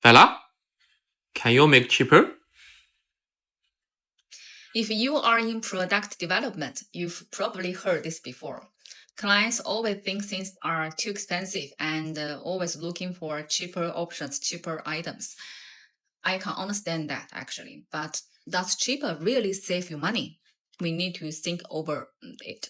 Bella, can you make cheaper? If you are in product development, you've probably heard this before. Clients always think things are too expensive and always looking for cheaper options, cheaper items. I can understand that actually, but does cheaper really save you money? We need to think over it.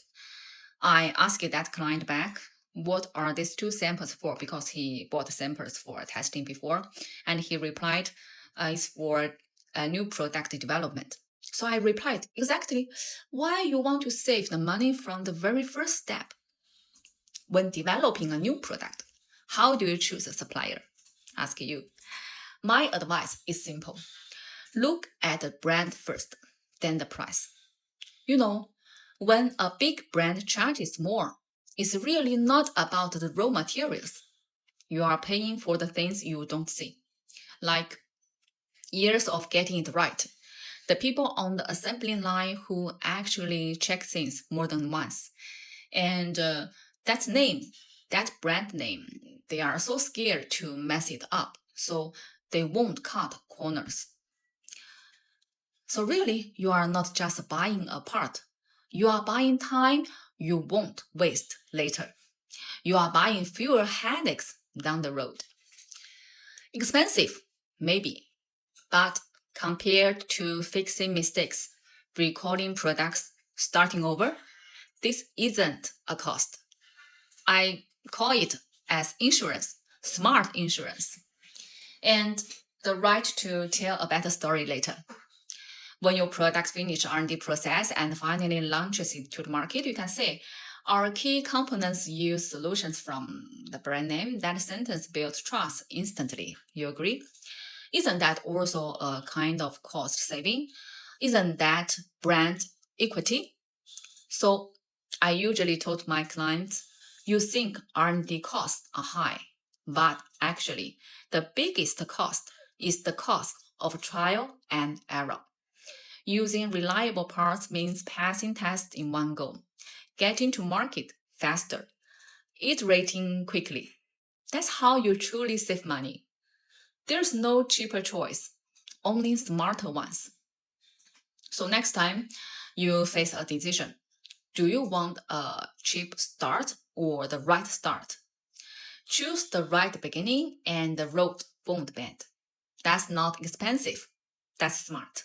I asked that client back, what are these two samples for? Because he bought samples for testing before. And he replied, it's for a new product development. So I replied, exactly why you want to save the money from the very first step. When developing a new product, how do you choose a supplier? Ask you. My advice is simple. Look at the brand first, then the price. You know, when a big brand charges more, it's really not about the raw materials. You are paying for the things you don't see, like years of getting it right. The people on the assembly line who actually check things more than once. And that name, that brand name, they are so scared to mess it up, so they won't cut corners. So really, you are not just buying a part. You are buying time you won't waste later. You are buying fewer headaches down the road. Expensive, maybe, but compared to fixing mistakes, recalling products, starting over, this isn't a cost. I call it as insurance, smart insurance, and the right to tell a better story later. When your product finish R&D process and finally launches it to the market, you can say, our key components use solutions from the brand name. That sentence builds trust instantly. You agree? Isn't that also a kind of cost saving? Isn't that brand equity? So I usually told my clients, you think R&D costs are high, but actually the biggest cost is the cost of trial and error. Using reliable parts means passing tests in one go, getting to market faster, iterating quickly. That's how you truly save money. There's no cheaper choice, only smarter ones. So next time you face a decision, do you want a cheap start or the right start? Choose the right beginning and the road won't bend. That's not expensive. That's smart.